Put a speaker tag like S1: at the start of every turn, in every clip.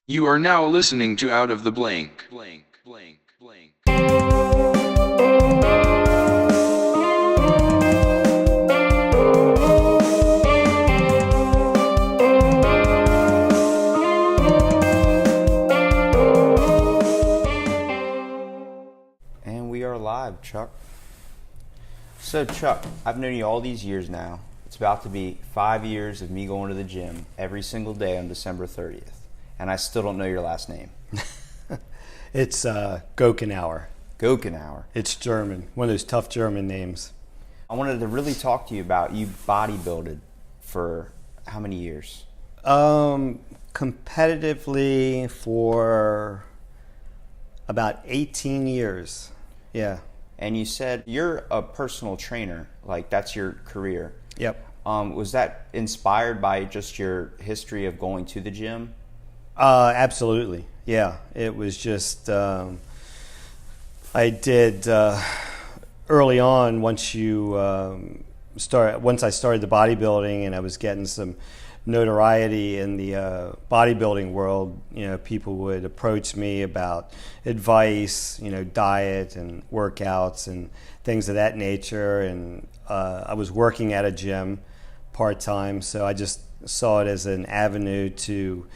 S1: You are now listening to Out of the Blank.
S2: And we are live, Chuck. So, Chuck, I've known you all these years now. It's about to be 5 years of me going to the gym every single day on December 30th. And I still don't know your last name.
S3: It's Gochnour.
S2: Gochnour.
S3: It's German, one of those tough German names.
S2: I wanted to really talk to you about you bodybuilded for how many years?
S3: Competitively for about 18 years. Yeah.
S2: And you said you're a personal trainer, like that's your career.
S3: Yep.
S2: Was that inspired by just your history of going to the gym?
S3: Absolutely. Yeah. It was just, I did early on once I started the bodybuilding and I was getting some notoriety in the bodybuilding world, people would approach me about advice, diet and workouts and things of that nature. And I was working at a gym part-time, so I just saw it as an avenue to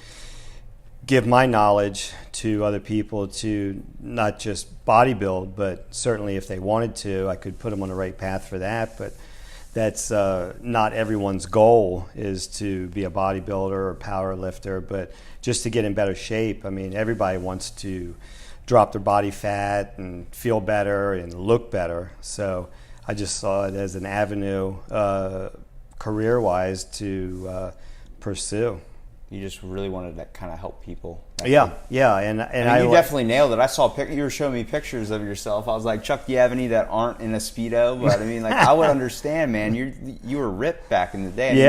S3: give my knowledge to other people to not just bodybuild, but certainly if they wanted to, I could put them on the right path for that. But that's not everyone's goal is to be a bodybuilder or power lifter, but just to get in better shape. I mean, everybody wants to drop their body fat and feel better and look better. So I just saw it as an avenue, career-wise, to pursue.
S2: You just really wanted to kind of help people.
S3: Yeah, and
S2: you definitely nailed it. I saw you were showing me pictures of yourself. I was like, Chuck, do you have any that aren't in a Speedo? But I mean, like, I would understand, man. You were ripped back in the day. I mean,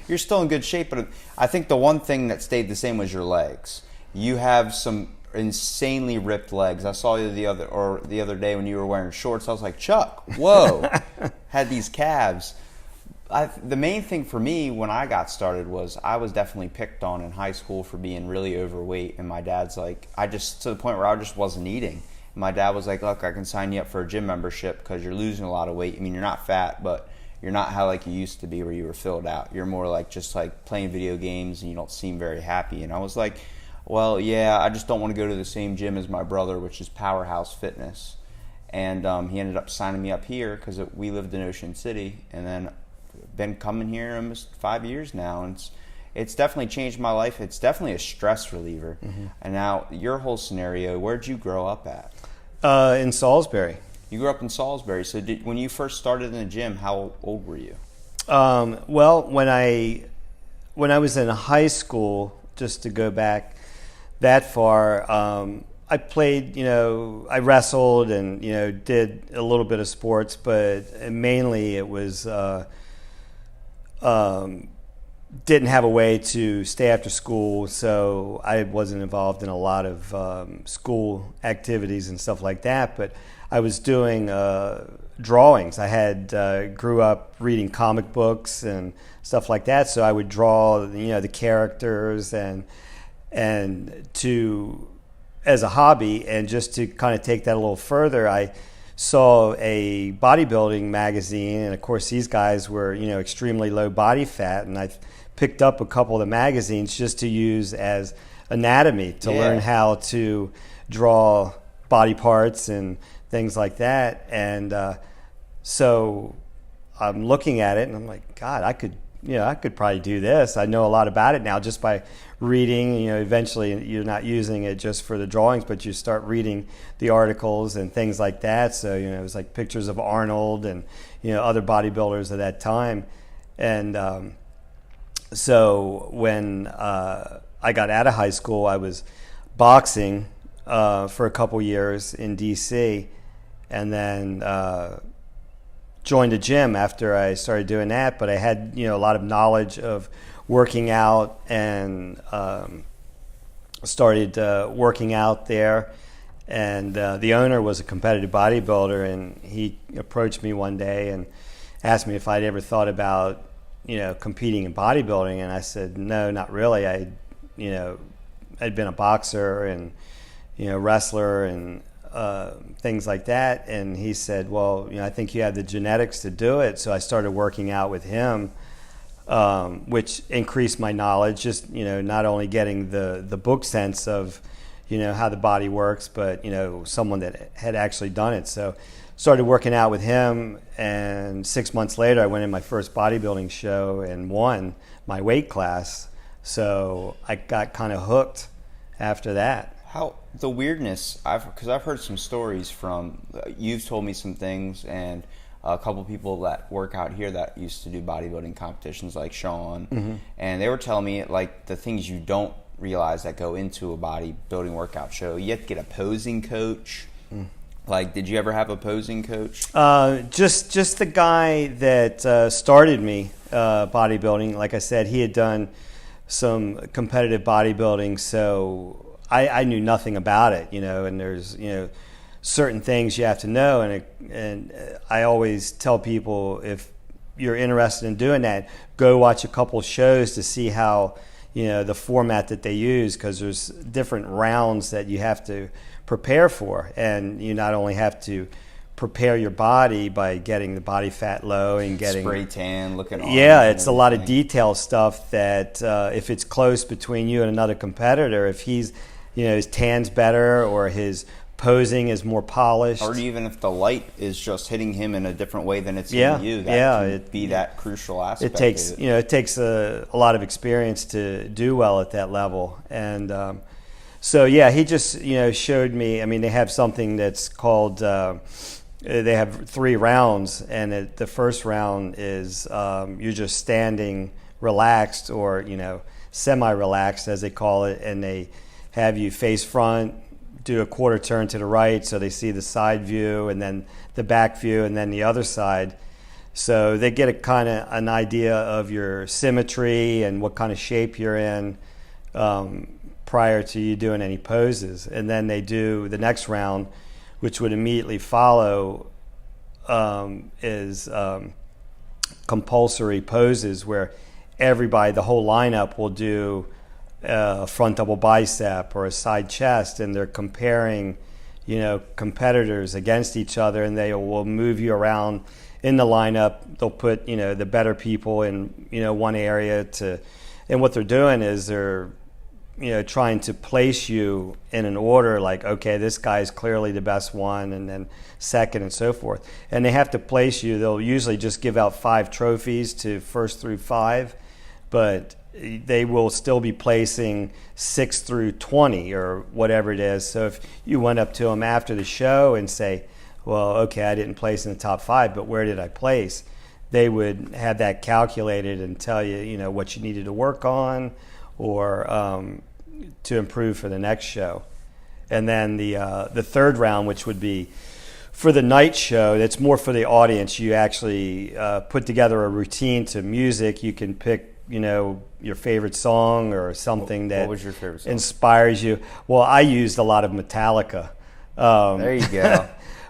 S2: you're still in good shape. But I think the one thing that stayed the same was your legs. You have some insanely ripped legs. I saw you the other day when you were wearing shorts. I was like, Chuck, whoa, had these calves. The main thing for me when I got started was I was definitely picked on in high school for being really overweight, and my dad's like, to the point where I just wasn't eating. And my dad was like, look, I can sign you up for a gym membership because you're losing a lot of weight. I mean, you're not fat, but you're not how like you used to be where you were filled out. You're more like just like playing video games and you don't seem very happy. And I was like, well, yeah, I just don't want to go to the same gym as my brother, which is Powerhouse Fitness. And he ended up signing me up here because we lived in Ocean City, and then been coming here almost 5 years now, and it's definitely changed my life. It's definitely a stress reliever. Mm-hmm. And now your whole scenario, where'd you grow up at?
S3: In Salisbury.
S2: You grew up in Salisbury. So when you first started in the gym, how old were you?
S3: Well, when I was in high school, just to go back that far, I played, I wrestled and, did a little bit of sports, but mainly it was didn't have a way to stay after school, so I wasn't involved in a lot of school activities and stuff like that. But I was doing drawings. I had grew up reading comic books and stuff like that, so I would draw, the characters and to as a hobby. And just to kind of take that a little further, I saw a bodybuilding magazine, and of course these guys were, extremely low body fat, and I picked up a couple of the magazines just to use as anatomy to learn how to draw body parts and things like that. And so I'm looking at it and I'm like, God, I could probably do this. I know a lot about it now just by reading. Eventually you're not using it just for the drawings, but you start reading the articles and things like that. So, it was like pictures of Arnold and, other bodybuilders of that time. And so when I got out of high school, I was boxing for a couple years in DC, and then joined a gym after I started doing that. But I had, a lot of knowledge of working out, and started working out there. And the owner was a competitive bodybuilder, and he approached me one day and asked me if I'd ever thought about, competing in bodybuilding. And I said, no, not really. I, I'd been a boxer and wrestler and things like that. And he said, well, I think you have the genetics to do it. So I started working out with him, which increased my knowledge, just, not only getting the book sense of, how the body works, but, someone that had actually done it. So started working out with him, and 6 months later I went in my first bodybuilding show and won my weight class. So I got kind of hooked after that.
S2: How the weirdness, because I've heard some stories from, you've told me some things, and a couple people that work out here that used to do bodybuilding competitions, like Sean, and they were telling me like the things you don't realize that go into a bodybuilding workout show. You have to get a posing coach. Like, did you ever have a posing coach?
S3: Just the guy that started me bodybuilding. Like I said, he had done some competitive bodybuilding, so I knew nothing about it, and there's, certain things you have to know. And I always tell people, if you're interested in doing that, go watch a couple shows to see how, the format that they use, because there's different rounds that you have to prepare for. And you not only have to prepare your body by getting the body fat low and getting
S2: spray tan, looking on.
S3: Yeah, it's a lot of detail stuff that if it's close between you and another competitor, if he's, his tan's better or his posing is more polished,
S2: or even if the light is just hitting him in a different way than it's hitting you, that can be that crucial aspect.
S3: It takes a lot of experience to do well at that level. And so yeah, he just showed me. I mean, they have something that's called they have 3 rounds, and the first round is you're just standing relaxed, or semi-relaxed as they call it, and they have you face front, do a quarter turn to the right so they see the side view, and then the back view, and then the other side. So they get an idea of your symmetry and what kind of shape you're in prior to you doing any poses. And then they do the next round, which would immediately follow, is compulsory poses, where everybody, the whole lineup, will do a front double bicep or a side chest, and they're comparing, competitors against each other, and they will move you around in the lineup. They'll put, the better people in, one area and what they're doing is they're, trying to place you in an order, like, okay, this guy is clearly the best one, and then second, and so forth. And they have to place you. They'll usually just give out 5 trophies to first through 5, but they will still be placing 6 through 20 or whatever it is. So if you went up to them after the show and say, well, okay, I didn't place in the top 5, but where did I place? They would have that calculated and tell you, what you needed to work on, or to improve for the next show. And then the third round, which would be for the night show, that's more for the audience. You actually put together a routine to music. You can pick, your favorite song or something that
S2: what was your favorite song?
S3: Inspires you. Well, I used a lot of Metallica.
S2: There you go.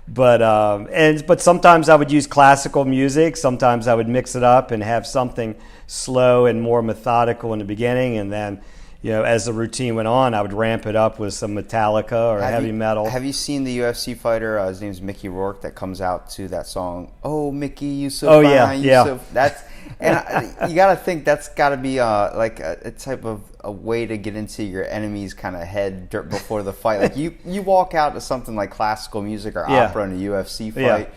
S3: But sometimes I would use classical music. Sometimes I would mix it up and have something slow and more methodical in the beginning, and then, as the routine went on, I would ramp it up with some Metallica or heavy metal.
S2: Have you seen the UFC fighter? His name's Mickey Rourke, that comes out to that song, "Oh Mickey, you so fine."
S3: Yeah.
S2: That's, and you got to think that's got to be like a type of a way to get into your enemy's kind of head before the fight. Like you walk out to something like classical music or opera in a UFC fight.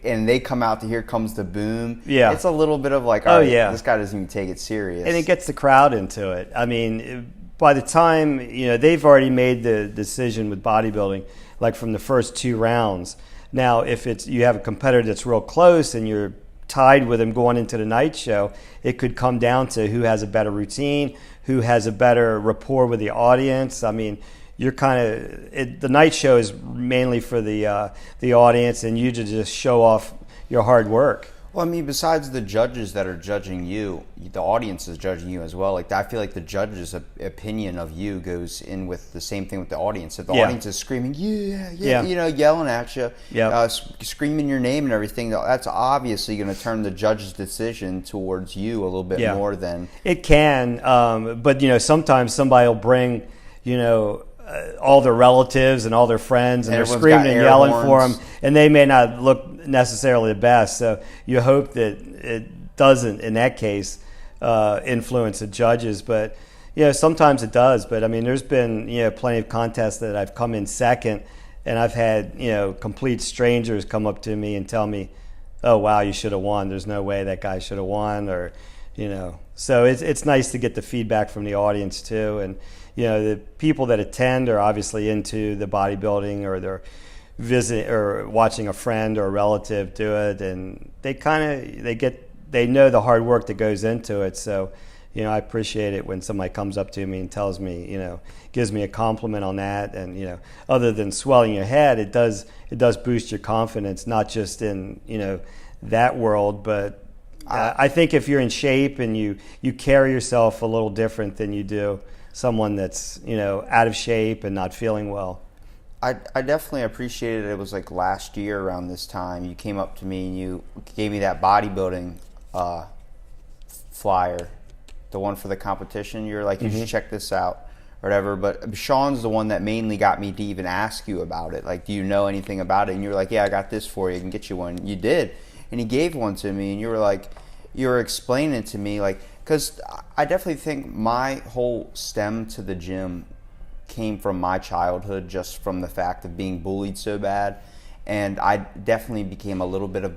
S2: And they come out to "Here Comes the Boom."
S3: Yeah.
S2: It's a little bit of like, this guy doesn't even take it serious.
S3: And it gets the crowd into it. I mean, by the time, they've already made the decision with bodybuilding, like from the first 2 rounds. Now, if you have a competitor that's real close and you're tied with them going into the night show, it could come down to who has a better routine, who has a better rapport with the audience. I mean, you're the night show is mainly for the audience, and you to just show off your hard work.
S2: Well, I mean, besides the judges that are judging you, the audience is judging you as well. Like, I feel like the judge's opinion of you goes in with the same thing with the audience. If the audience is screaming, yelling at you, screaming your name and everything, that's obviously going to turn the judge's decision towards you a little bit more than...
S3: It can, but, sometimes somebody will bring... all their relatives and all their friends, and they're screaming and yelling for them, and they may not look necessarily the best. So you hope that it doesn't, in that case, influence the judges. But sometimes it does. But I mean, there's been plenty of contests that I've come in second, and I've had complete strangers come up to me and tell me, "Oh wow, you should have won. There's no way that guy should have won," or So it's nice to get the feedback from the audience too, and the people that attend are obviously into the bodybuilding, or they're visiting or watching a friend or a relative do it, and they know the hard work that goes into it. So I appreciate it when somebody comes up to me and tells me, gives me a compliment on that. And other than swelling your head, it does boost your confidence, not just in that world, but I think if you're in shape and you carry yourself a little different than you do someone that's out of shape and not feeling well.
S2: I definitely appreciated it. It was like last year around this time, you came up to me and you gave me that bodybuilding flyer, the one for the competition. You're like, you should check this out or whatever. But Sean's the one that mainly got me to even ask you about it. Like, do you know anything about it? And you were like, yeah, I got this for you. I can get you one. You did. And he gave one to me, and you were explaining it to me, like, because I definitely think my whole stem to the gym came from my childhood, just from the fact of being bullied so bad. And I definitely became a little bit of,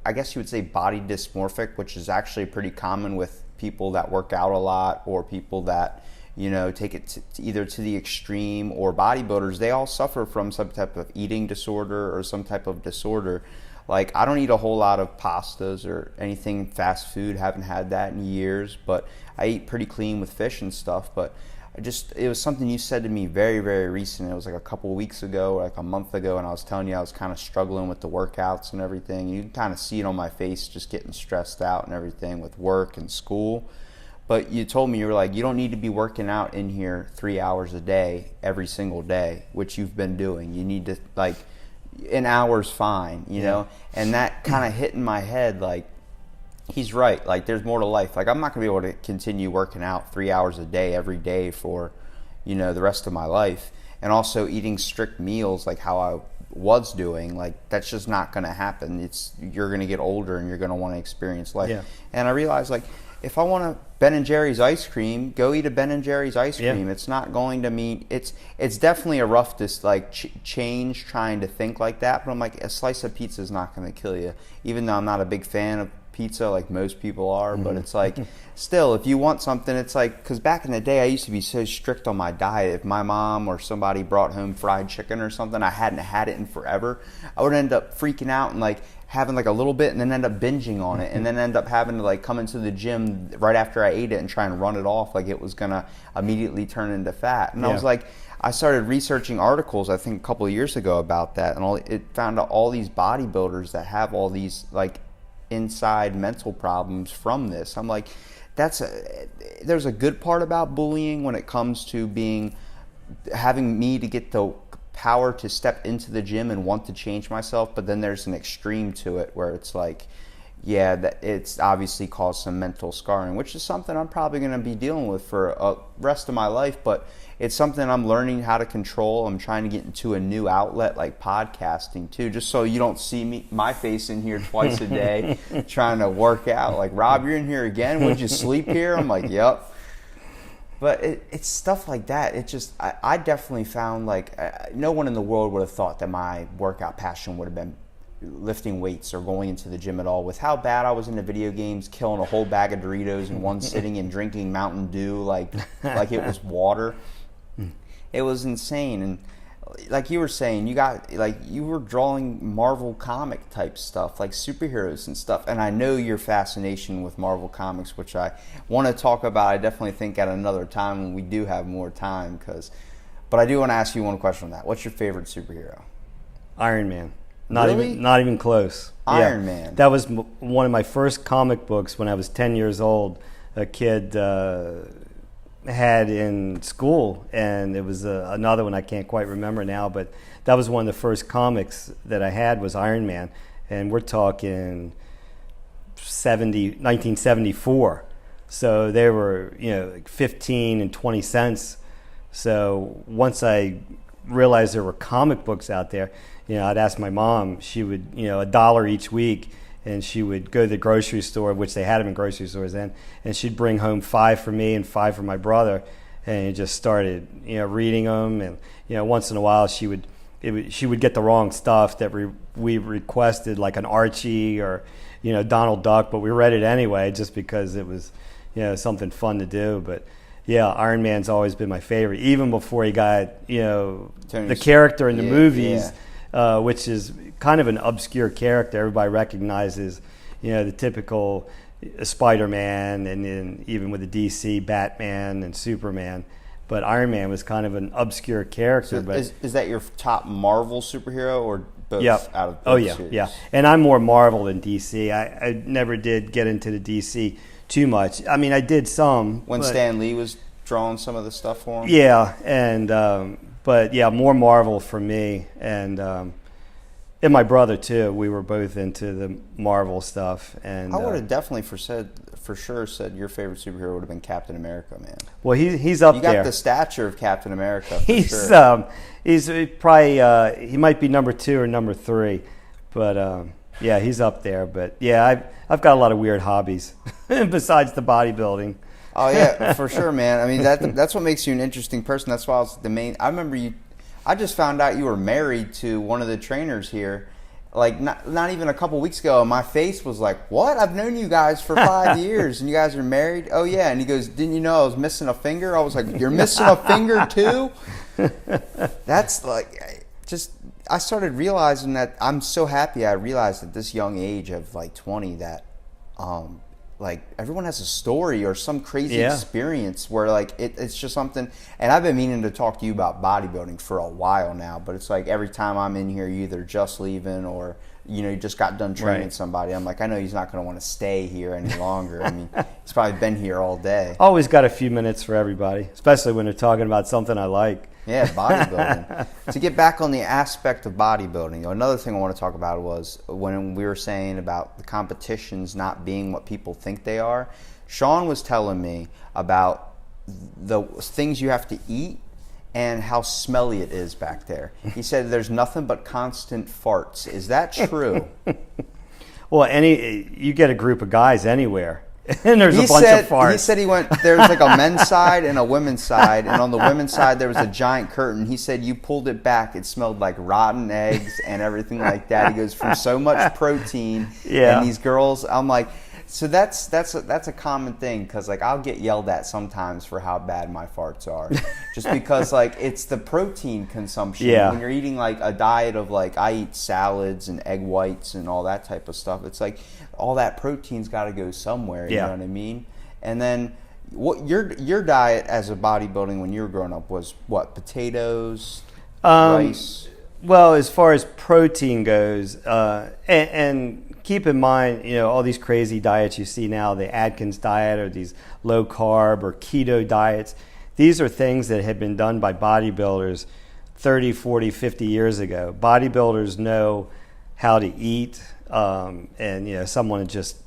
S2: I guess you would say, body dysmorphic, which is actually pretty common with people that work out a lot, or people that take it either to the extreme, or bodybuilders. They all suffer from some type of eating disorder or some type of disorder. Like, I don't eat a whole lot of pastas or anything fast food. Haven't had that in years, but I eat pretty clean with fish and stuff. But it was something you said to me very, very recent. It was like a couple of weeks ago, like a month ago, and I was telling you I was kind of struggling with the workouts and everything. You can kind of see it on my face, just getting stressed out and everything with work and school. But you told me, you were like, you don't need to be working out in here 3 hours a day every single day, which you've been doing. You need to, like, an hour's fine, and that kind of hit in my head, like, he's right. Like, there's more to life. Like, I'm not gonna be able to continue working out 3 hours a day every day for the rest of my life, and also eating strict meals like how I was doing. Like, that's just not gonna happen. You're gonna get older and you're gonna want to experience life. And I realized, like, if I want a Ben & Jerry's ice cream, go eat a Ben & Jerry's ice cream. It's not going to mean, it's definitely a rough change trying to think like that. But I'm like, a slice of pizza is not going to kill you. Even though I'm not a big fan of pizza like most people are. But it's like, still, if you want something, it's like, because back in the day, I used to be so strict on my diet. If my mom or somebody brought home fried chicken or something, I hadn't had it in forever, I would end up freaking out and like having like a little bit, and then end up binging on it, and then end up having to like come into the gym right after I ate it and try and run it off like it was gonna immediately turn into fat. And I was like, I started researching articles, I think a couple of years ago, about that, and it found out all these bodybuilders that have all these like inside mental problems from this. I'm like, there's a good part about bullying when it comes to having me to get the power to step into the gym and want to change myself, but then there's an extreme to it where it's like, that it's obviously caused some mental scarring, which is something I'm probably going to be dealing with for the rest of my life, but it's something I'm learning how to control. I'm trying to get into a new outlet like podcasting too, just so you don't see my face in here twice a day trying to work out. Like, Rob, you're in here again? Would you sleep here? I'm like, yep. But it's stuff like that. It just, I definitely found like no one in the world would have thought that my workout passion would have been lifting weights or going into the gym at all. With how bad I was into video games, killing a whole bag of Doritos in one sitting and drinking Mountain Dew like it was water. It was insane. And like you were saying, you were drawing Marvel comic type stuff, like superheroes and stuff. And I know your fascination with Marvel comics, which I want to talk about. I definitely think at another time when we do have more time. But I do want to ask you one question on that. What's your favorite superhero?
S3: Iron Man.
S2: Really?
S3: Not even close.
S2: Iron Man.
S3: That was one of my first comic books when I was 10 years old. A kid had in school, and it was another one I can't quite remember now, but that was one of the first comics that I had was Iron Man, and we're talking 1974. So they were like 15 and 20 cents. So once I realized there were comic books out there, I'd ask my mom. She would, $1 each week, and she would go to the grocery store, which they had them in grocery stores then, and she'd bring home 5 for me and 5 for my brother, and just started, reading them. And once in a while she would get the wrong stuff that we requested, like an Archie or Donald Duck, but we read it anyway just because it was something fun to do. But yeah, Iron Man's always been my favorite, even before he got the character in the movies, which is kind of an obscure character. Everybody recognizes the typical Spider-Man, and then even with the DC, Batman and Superman. But Iron Man was kind of an obscure character.
S2: So is that your top Marvel superhero, or both?
S3: Yep.
S2: Out of both series?
S3: Yeah. And I'm more Marvel than DC. I never did get into the DC too much. I mean, I did some.
S2: When Stan Lee was drawing some of the stuff for him?
S3: Yeah, and but yeah, more Marvel for me. And my brother too. We were both into the Marvel stuff. And
S2: I would have definitely for sure said your favorite superhero would have been Captain America, man.
S3: Well, he's up there.
S2: You got the stature of Captain America.
S3: He's probably he might be number 2 or number 3, but yeah, he's up there. But yeah, I've got a lot of weird hobbies besides the bodybuilding.
S2: Oh yeah, for sure, man. I mean that's what makes you an interesting person. That's why I was I remember you. I just found out you were married to one of the trainers here, like not even a couple weeks ago, and my face was like, what? I've known you guys for 5 years, and you guys are married? Oh, yeah. And he goes, didn't you know I was missing a finger? I was like, you're missing a finger too? That's like, I started realizing that I'm so happy I realized at this young age of like 20 that like everyone has a story or some crazy experience where like it's just something. And I've been meaning to talk to you about bodybuilding for a while now, but it's like every time I'm in here, you either just leaving or you just got done training somebody. I'm like, I know he's not going to want to stay here any longer. I mean, he's probably been here all day.
S3: Always got a few minutes for everybody, especially when they're talking about something I like.
S2: Yeah, bodybuilding. To get back on the aspect of bodybuilding, another thing I want to talk about was when we were saying about the competitions not being what people think they are. Sean was telling me about the things you have to eat and how smelly it is back there. He said there's nothing but constant farts. Is that true?
S3: Well, you get a group of guys anywhere. And there's a bunch of farts.
S2: He said there was like a men's side and a women's side, and on the women's side there was a giant curtain. He said you pulled it back, it smelled like rotten eggs and everything like that. He goes, from so much protein.
S3: Yeah.
S2: And these girls, I'm like, so that's a common thing, because like I'll get yelled at sometimes for how bad my farts are, just because like it's the protein consumption.
S3: Yeah.
S2: When you're eating like a diet of like, I eat salads and egg whites and all that type of stuff, it's like all that protein's got to go somewhere. You know what I mean? And then what your diet as a bodybuilding when you were growing up was what? Potatoes, rice.
S3: Well, as far as protein goes, and keep in mind, all these crazy diets you see now, the Atkins diet or these low carb or keto diets, these are things that had been done by bodybuilders 30, 40, 50 years ago. Bodybuilders know how to eat, and someone just,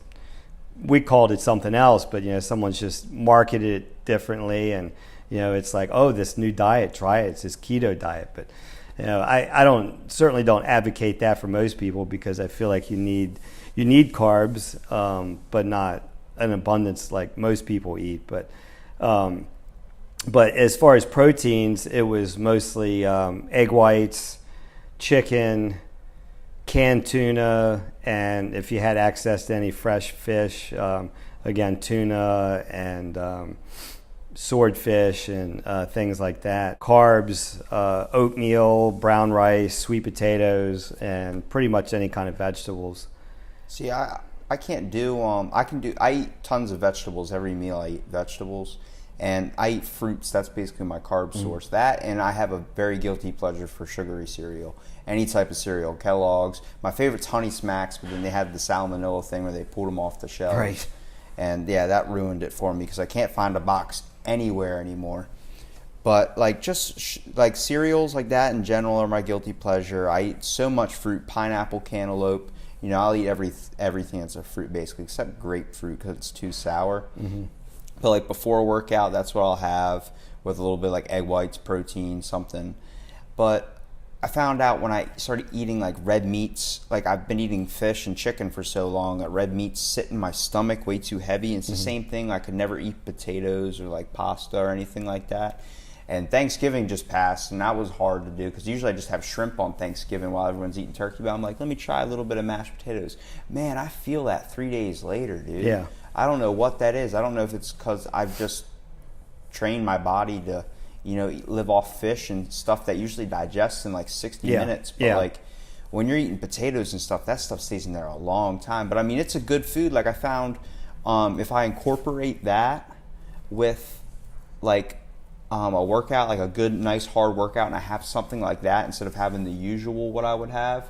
S3: we called it something else, but someone's just marketed it differently, and it's like, oh, this new diet, try it, it's this keto diet. But I certainly don't advocate that for most people, because I feel like you need carbs, but not an abundance like most people eat. But as far as proteins, it was mostly egg whites, chicken, canned tuna, and if you had access to any fresh fish, again, tuna and swordfish and things like that. Carbs, oatmeal, brown rice, sweet potatoes, and pretty much any kind of vegetables.
S2: See, I can't do I eat tons of vegetables. Every meal I eat vegetables, and I eat fruits. That's basically my carb source. That, and I have a very guilty pleasure for sugary cereal. Any type of cereal, Kellogg's. My favorite's Honey Smacks, but then they had the salmonella thing where they pulled them off the shelves.
S3: Right.
S2: And yeah, that ruined it for me, because I can't find a box anywhere anymore. But like like cereals like that in general are my guilty pleasure. I eat so much fruit, pineapple, cantaloupe. I'll eat everything that's a fruit basically, except grapefruit because it's too sour. But like before a workout, that's what I'll have with a little bit like egg whites, protein, something. But I found out when I started eating like red meats, like I've been eating fish and chicken for so long that red meats sit in my stomach way too heavy. And it's the same thing. I could never eat potatoes or like pasta or anything like that. And Thanksgiving just passed, and that was hard to do because usually I just have shrimp on Thanksgiving while everyone's eating turkey. But I'm like, let me try a little bit of mashed potatoes. Man, I feel that 3 days later, dude.
S3: Yeah.
S2: I don't know what that is. I don't know if it's because I've just trained my body to, live off fish and stuff that usually digests in like 60 minutes. But like when you're eating potatoes and stuff, that stuff stays in there a long time. But I mean, it's a good food. Like I found if I incorporate that with like a workout, like a good, nice, hard workout, and I have something like that instead of having the usual what I would have,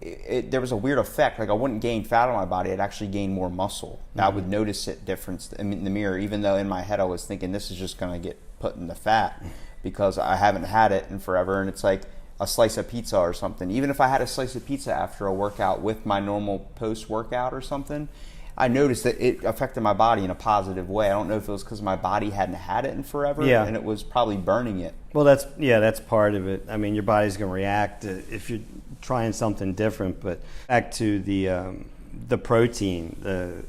S2: there was a weird effect. Like I wouldn't gain fat on my body. I'd actually gain more muscle. I would notice it difference in the mirror, even though in my head I was thinking this is just going to get put in the fat because I haven't had it in forever. And it's like a slice of pizza or something. Even if I had a slice of pizza after a workout with my normal post-workout or something, I noticed that it affected my body in a positive way. I don't know if it was because my body hadn't had it in forever and it was probably burning it.
S3: Well, that's part of it. I mean, your body's going to react if you're trying something different. But back to the protein,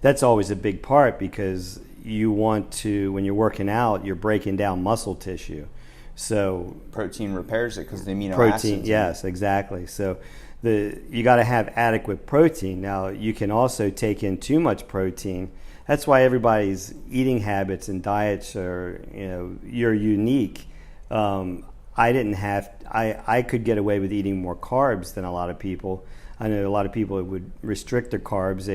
S3: that's always a big part because you want to, when you're working out, you're breaking down muscle tissue. So
S2: protein repairs it because the amino
S3: acids.
S2: Yes,
S3: exactly. So you got to have adequate protein. Now you can also take in too much protein. That's why everybody's eating habits and diets are, you're unique. I could get away with eating more carbs than a lot of people. I know a lot of people would restrict their carbs.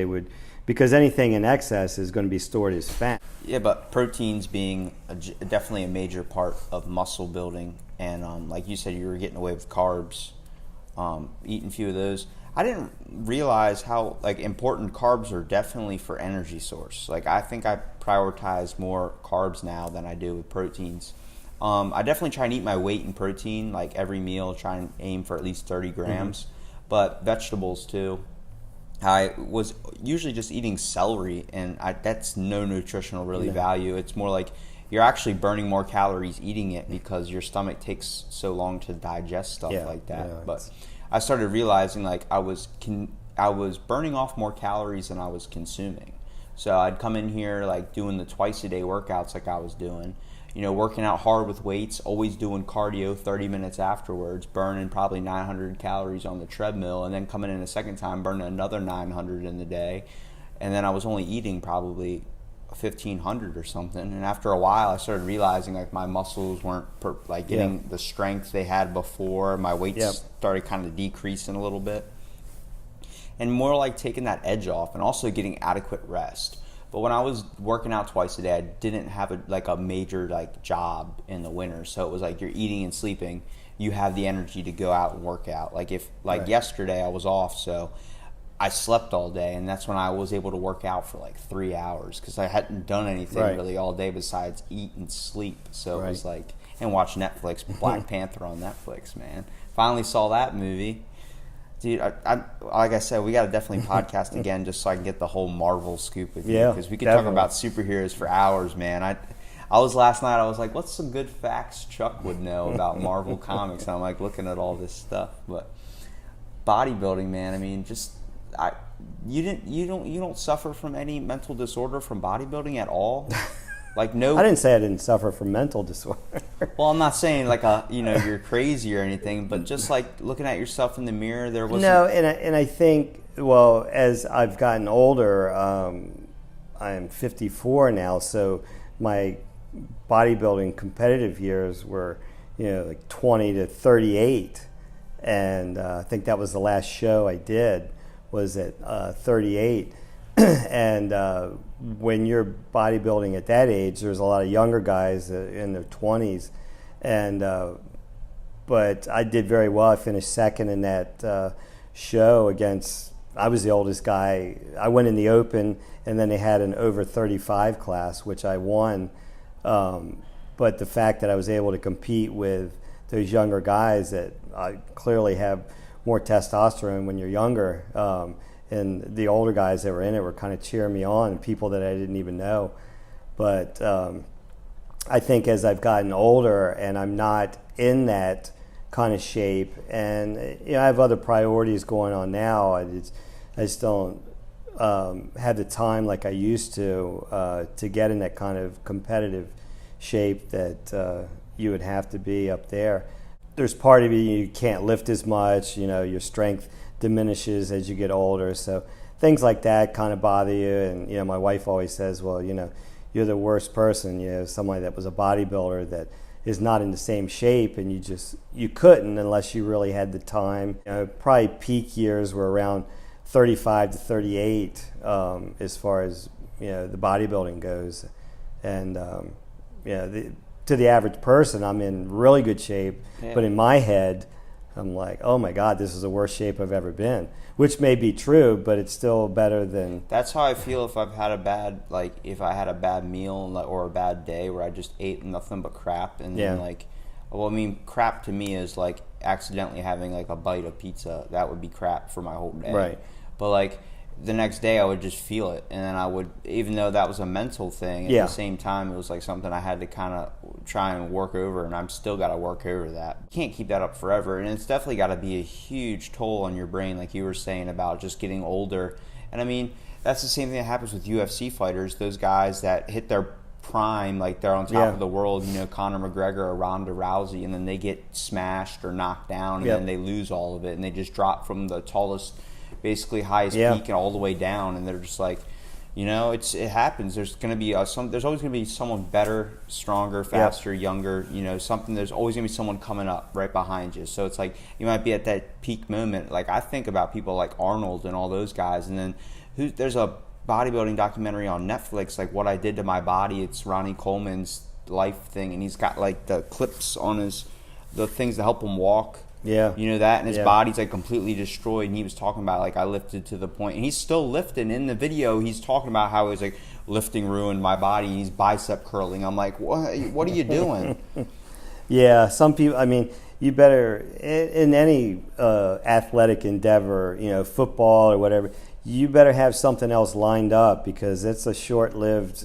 S3: Because anything in excess is going to be stored as fat.
S2: Yeah, but proteins being definitely a major part of muscle building, and like you said, you were getting away with carbs. Eating a few of those. I didn't realize how important carbs are definitely for energy source. Like I think I prioritize more carbs now than I do with proteins. I definitely try and eat my weight in protein, like every meal, try and aim for at least 30 grams, but vegetables too. I was usually just eating celery, and that's no nutritional value. It's more like you're actually burning more calories eating it because your stomach takes so long to digest stuff like that. Yeah, but I started realizing like I was burning off more calories than I was consuming. So I'd come in here like doing the twice a day workouts like I was doing, working out hard with weights, always doing cardio 30 minutes afterwards, burning probably 900 calories on the treadmill, and then coming in a second time, burning another 900 in the day. And then I was only eating probably 1,500 or something. And after a while, I started realizing like my muscles weren't getting the strength they had before. My weights started kind of decreasing a little bit. And more like taking that edge off and also getting adequate rest. But when I was working out twice a day, I didn't have a major job in the winter. So it was like you're eating and sleeping. You have the energy to go out and work out. Yesterday I was off, so I slept all day, and that's when I was able to work out for 3 hours because I hadn't done anything really all day besides eat and sleep. So it was and watch Netflix, Black Panther on Netflix, man. Finally saw that movie. Dude, I like I said, we got to definitely podcast again just so I can get the whole Marvel scoop with you because we could talk about superheroes for hours, man. I was last night, I was like, what's some good facts Chuck would know about Marvel comics? And I'm looking at all this stuff. But bodybuilding, man, I mean, you don't suffer from any mental disorder from bodybuilding at all? No,
S3: I didn't say I didn't suffer from mental disorder.
S2: Well, I'm not saying you're crazy or anything, but just looking at yourself in the mirror, there was
S3: no. And I think as I've gotten older, I'm 54 now, so my bodybuilding competitive years were 20 to 38, and I think that was the last show I did was at 38, and. When you're bodybuilding at that age, there's a lot of younger guys in their 20s, and but I did very well. I finished second in that show against. I was the oldest guy. I went in the open, and then they had an over 35 class, which I won. But the fact that I was able to compete with those younger guys that clearly have more testosterone when you're younger. and the older guys that were in it were kind of cheering me on, and people that I didn't even know. But I think as I've gotten older and I'm not in that kind of shape, and I have other priorities going on now, I just don't have the time like I used to get in that kind of competitive shape that you would have to be up there. There's part of you can't lift as much, your strength diminishes as you get older, so things like that kind of bother you. And my wife always says, well, you're the worst person, somebody that was a bodybuilder that is not in the same shape, and you couldn't unless you really had the time. Probably peak years were around 35 to 38 as far as the bodybuilding goes, and to the average person, I'm in really good shape, but in my head, I'm like, oh my God, this is the worst shape I've ever been, which may be true, but it's still better than.
S2: That's how I feel if I've had if I had a bad meal or a bad day where I just ate nothing but crap, and then crap to me is like accidentally having like a bite of pizza. That would be crap for my whole day.
S3: Right.
S2: But the next day I would just feel it, and then I would, even though that was a mental thing, at the same time it was like something I had to kind of try and work over, and I'm still got to work over that. You can't keep that up forever, and it's definitely got to be a huge toll on your brain, like you were saying about just getting older. And I mean, that's the same thing that happens with UFC fighters, those guys that hit their prime, like they're on top of the world, Conor McGregor or Ronda Rousey, and then they get smashed or knocked down, and then they lose all of it, and they just drop from the tallest, basically highest peak and all the way down, and they're just like, it happens. There's going to be there's always going to be someone better, stronger, faster, younger, something. There's always going to be someone coming up right behind you. So it's like you might be at that peak moment. Like I think about people like Arnold and all those guys, and then there's a bodybuilding documentary on Netflix, like What I Did to My Body. It's Ronnie Coleman's life thing, and he's got like the clips on the things to help him walk.
S3: Yeah.
S2: That, and his body's like completely destroyed, and he was talking about like I lifted to the point, and he's still lifting. In the video he's talking about how he's like lifting ruined my body, and he's bicep curling. I'm like, what are you doing?
S3: Some people, I mean, you better, in any athletic endeavor, football or whatever, you better have something else lined up, because it's a short-lived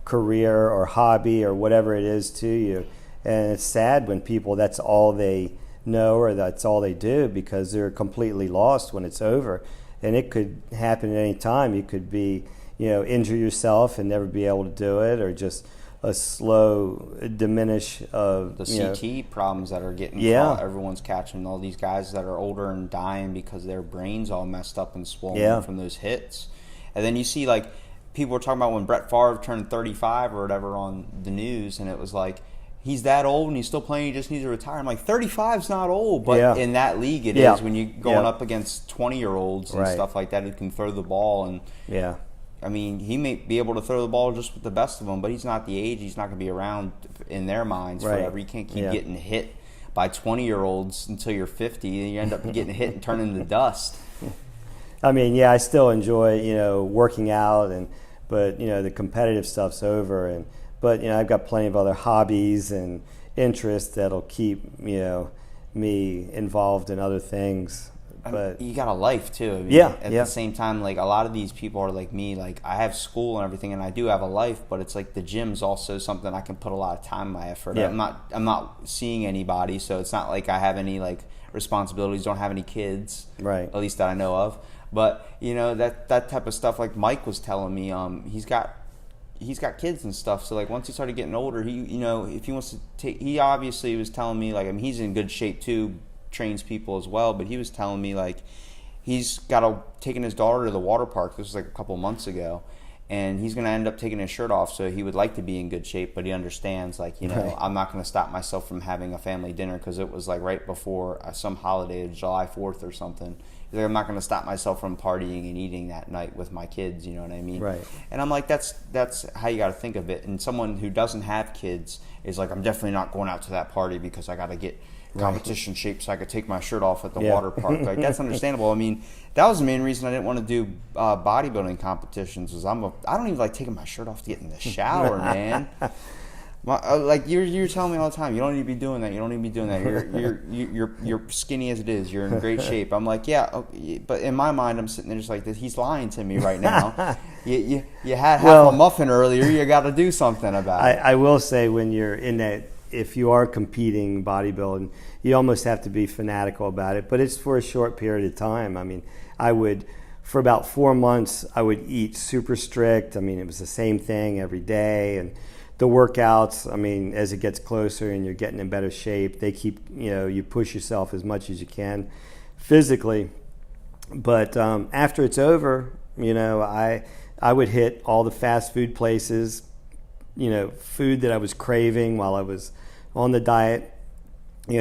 S3: career or hobby or whatever it is to you. And it's sad when people, that's all they know or that's all they do, because they're completely lost when it's over. And it could happen at any time. You could be, injure yourself and never be able to do it, or just a slow diminish of
S2: the CT problems that are getting caught. Everyone's catching all these guys that are older and dying because their brains all messed up and swollen from those hits. And then you see like people were talking about when Brett Favre turned 35 or whatever on the news, and it was like, he's that old and he's still playing, he just needs to retire. I'm like, 35's not old, but in that league it is, when you're going up against 20-year-olds and stuff like that who can throw the ball. And I mean, he may be able to throw the ball just with the best of them, but he's not the age, he's not going to be around in their minds forever. You can't keep getting hit by 20-year-olds until you're 50, and you end up getting hit and turning to dust.
S3: I mean, I still enjoy, working out, but the competitive stuff's over, but I've got plenty of other hobbies and interests that'll keep me involved in other things. But
S2: you got a life too. I mean, at the same time, like a lot of these people are like me. Like I have school and everything, and I do have a life, but it's like the gym's also something I can put a lot of time, my effort. I'm not seeing anybody, so it's not like I have any like responsibilities. Don't have any kids,
S3: right? At
S2: least that I know of. But that type of stuff. Like Mike was telling me, he's got kids and stuff. So like once he started getting older, he if he wants to take, he obviously was telling me like, I mean, he's in good shape too, trains people as well, but he was telling me like he's taking his daughter to the water park. This was like a couple months ago, and he's going to end up taking his shirt off. So he would like to be in good shape, but he understands like I'm not going to stop myself from having a family dinner, because it was like right before some holiday, July 4th or something. He's like, I'm not going to stop myself from partying and eating that night with my kids, you know what I mean?
S3: Right.
S2: And I'm like, that's how you got to think of it. And someone who doesn't have kids is like, I'm definitely not going out to that party because I got to get competition shape so I could take my shirt off at the water park. Like that's understandable. I mean, that was the main reason I didn't want to do bodybuilding competitions. Was I don't even like taking my shirt off to get in the shower, man. Like you're telling me all the time, you don't need to be doing that. You don't need to be doing that. You're skinny as it is. You're in great shape. I'm like, yeah, okay, but in my mind, I'm sitting there just like this. He's lying to me right now. you had half a muffin earlier. You got to do something about it.
S3: I will say, when you're in that, if you are competing bodybuilding, you almost have to be fanatical about it. But it's for a short period of time. I mean, for about 4 months, I would eat super strict. I mean, it was the same thing every day, and the workouts, I mean, as it gets closer and you're getting in better shape, they keep, you push yourself as much as you can physically. But after it's over, I would hit all the fast food places, food that I was craving while I was on the diet.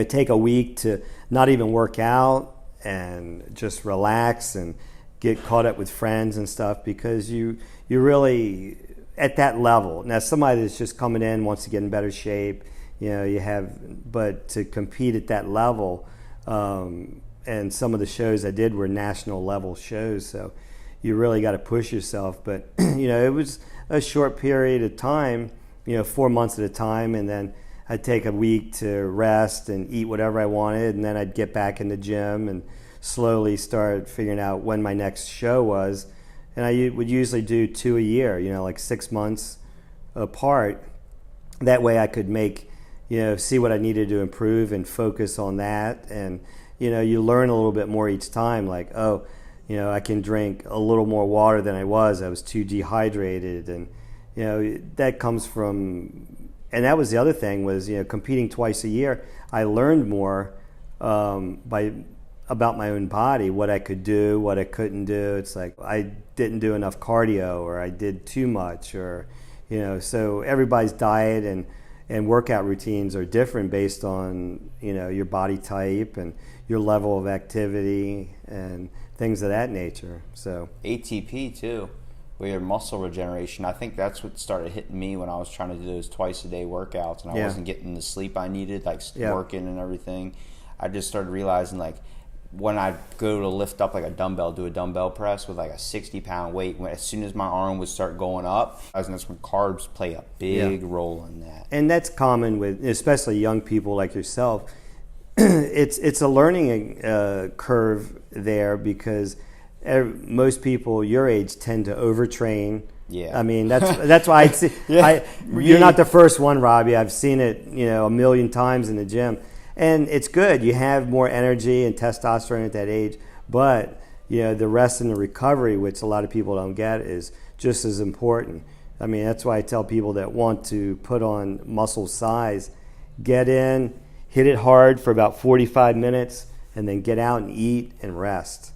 S3: Take a week to not even work out and just relax and get caught up with friends and stuff, because you really, at that level. Now, somebody that's just coming in wants to get in better shape, but to compete at that level, and some of the shows I did were national level shows, so you really got to push yourself. But it was a short period of time, 4 months at a time, and then I'd take a week to rest and eat whatever I wanted, and then I'd get back in the gym and slowly start figuring out when my next show was. And I would usually do 2 a year, like 6 months apart. That way I could make, see what I needed to improve and focus on that. And, you learn a little bit more each time, like, I can drink a little more water than I was. I was too dehydrated. And, that comes from, and that was the other thing was, competing twice a year, I learned more about my own body, what I could do, what I couldn't do. It's like I didn't do enough cardio, or I did too much, or so everybody's diet and workout routines are different based on your body type and your level of activity and things of that nature. So
S2: ATP too, with your muscle regeneration, I think that's what started hitting me when I was trying to do those twice a day workouts, and I wasn't getting the sleep I needed, like working and everything. I just started realizing, like, when I go to lift up like a dumbbell, do a dumbbell press with like a 60-pound weight, as soon as my arm would start going up, that's when carbs play a big role in that.
S3: And that's common with, especially young people like yourself. It's a learning curve there, because most people your age tend to overtrain.
S2: Yeah,
S3: I mean that's why I'd see. You're not the first one, Robbie. I've seen it, a million times in the gym. And it's good. You have more energy and testosterone at that age. But, the rest and the recovery, which a lot of people don't get, is just as important. I mean, that's why I tell people that want to put on muscle size, get in, hit it hard for about 45 minutes, and then get out and eat and rest.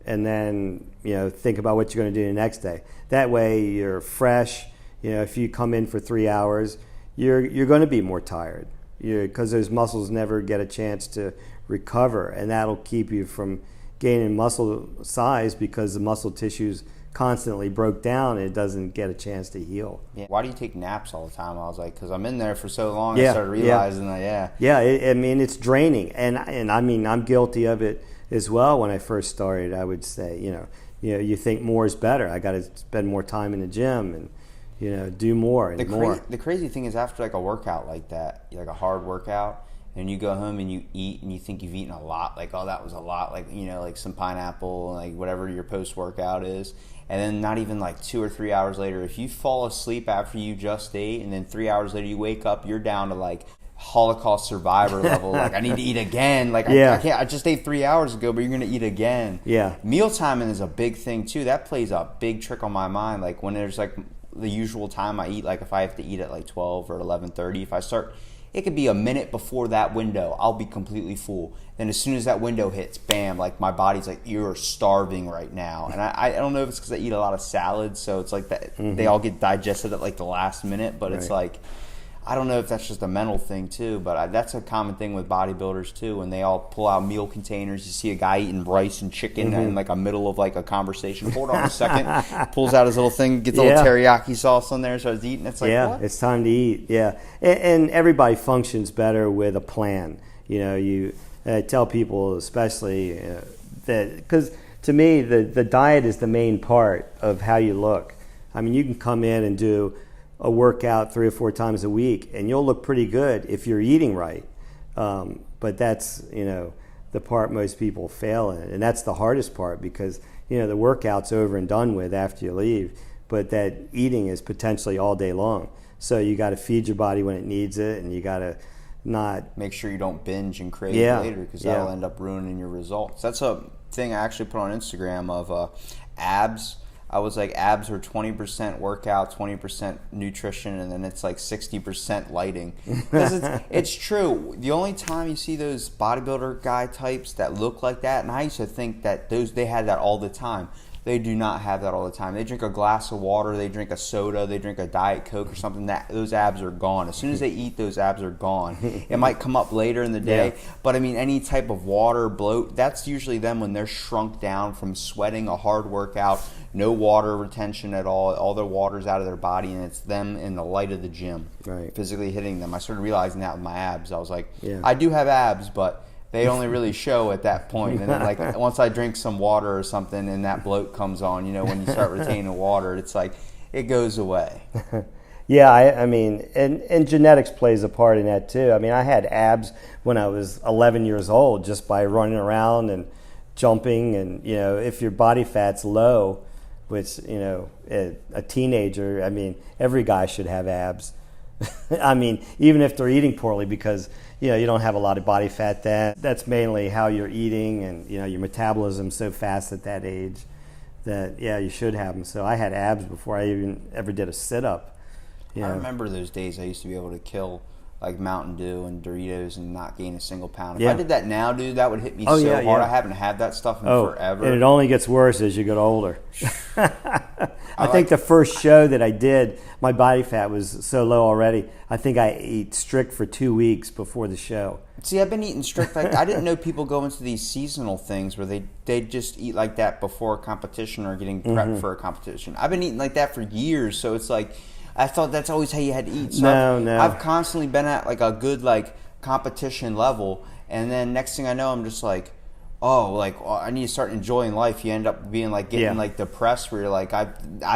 S3: And then, think about what you're going to do the next day. That way you're fresh. If you come in for 3 hours, you're going to be more tired. Because those muscles never get a chance to recover, and that'll keep you from gaining muscle size, because the muscle tissue's constantly broke down and it doesn't get a chance to heal.
S2: Yeah. Why do you take naps all the time? I was like, because I'm in there for so long, I started realizing that.
S3: I mean, it's draining, and I mean, I'm guilty of it as well. When I first started, I would say, you think more is better. I got to spend more time in the gym and do more and more.
S2: The crazy thing is, after like a workout like that, like a hard workout, and you go home and you eat and you think you've eaten a lot, like, oh, that was a lot, like, like some pineapple, like whatever your post-workout is, and then not even like 2 or 3 hours later, if you fall asleep after you just ate, and then 3 hours later you wake up, you're down to like Holocaust survivor level. Like, I need to eat again. Like, I can't. I just ate 3 hours ago, but you're gonna eat again.
S3: Yeah.
S2: Meal timing is a big thing too. That plays a big trick on my mind. Like, when there's like the usual time I eat, like if I have to eat at like 12 or 11:30, if I start, it could be a minute before that window, I'll be completely full. Then as soon as that window hits, bam, like my body's like, you're starving right now. And I don't know if it's because I eat a lot of salads, so it's like that they all get digested at like the last minute, but it's like, I don't know if that's just a mental thing too, but that's a common thing with bodybuilders too. When they all pull out meal containers, you see a guy eating rice and chicken in like a middle of like a conversation. Hold on a second. Pulls out his little thing, gets a little teriyaki sauce on there, starts eating. It's like, what?
S3: It's time to eat. Yeah, and everybody functions better with a plan. You tell people, especially that, because to me the diet is the main part of how you look. I mean, you can come in and do a workout 3 or 4 times a week, and you'll look pretty good if you're eating right. But that's, the part most people fail in. And that's the hardest part, because, the workout's over and done with after you leave, but that eating is potentially all day long. So you got to feed your body when it needs it, and you got to not...
S2: Make sure you don't binge and crave later, because that'll end up ruining your results. That's a thing I actually put on Instagram of abs. I was like, abs are 20% workout, 20% nutrition, and then it's like 60% lighting. Because it's true. The only time you see those bodybuilder guy types that look like that, and I used to think that they had that all the time. They do not have that all the time. They drink a glass of water, they drink a soda, they drink a Diet Coke or something, those abs are gone. As soon as they eat, those abs are gone. It might come up later in the day, but I mean, any type of water, bloat, that's usually them when they're shrunk down from sweating a hard workout, no water retention at all their water's out of their body, and it's them in the light of the gym, physically hitting them. I started realizing that with my abs. I was like, I do have abs, but they only really show at that point. And then, like, once I drink some water or something and that bloat comes on, when you start retaining water, it's like it goes away.
S3: I mean, and genetics plays a part in that too. I mean, I had abs when I was 11 years old just by running around and jumping. And, if your body fat's low, which, a teenager, I mean, every guy should have abs. I mean, even if they're eating poorly, because you don't have a lot of body fat then. That's mainly how you're eating, and your metabolism's so fast at that age that you should have them. So I had abs before I even ever did a sit-up.
S2: I remember those days I used to be able to kill like Mountain Dew and Doritos and not gain a single pound. If I did that now, dude, that would hit me hard. I haven't had that stuff in forever. And
S3: it only gets worse as you get older. I think the first show that I did, my body fat was so low already. I think I ate strict for 2 weeks before the show.
S2: See, I've been eating strict. Like, I didn't know people go into these seasonal things where they just eat like that before a competition or getting prepped for a competition. I've been eating like that for years, so it's like I thought that's always how you had to eat. So I've constantly been at like a good like competition level, and then next thing I know, I'm just like, I need to start enjoying life. You end up being like getting like depressed, where you're like, I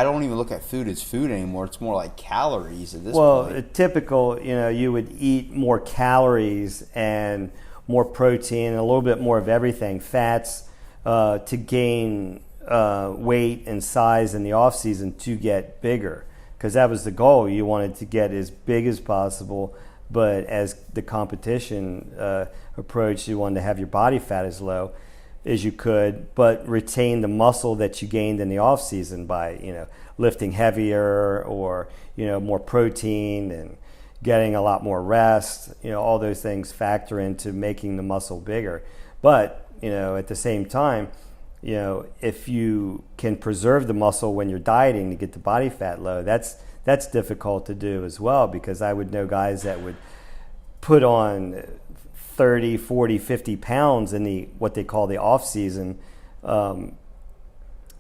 S2: don't even look at food as food anymore. It's more like calories at this point.
S3: Well, typical, you would eat more calories and more protein and a little bit more of everything, fats, to gain weight and size in the off season to get bigger. Because that was the goal. You wanted to get as big as possible, but as the competition approached, you wanted to have your body fat as low as you could, but retain the muscle that you gained in the off season by lifting heavier or more protein and getting a lot more rest. All those things factor into making the muscle bigger. But at the same time, if you can preserve the muscle when you're dieting to get the body fat low, that's difficult to do as well, because I would know guys that would put on 30, 40, 50 pounds in what they call the off season, and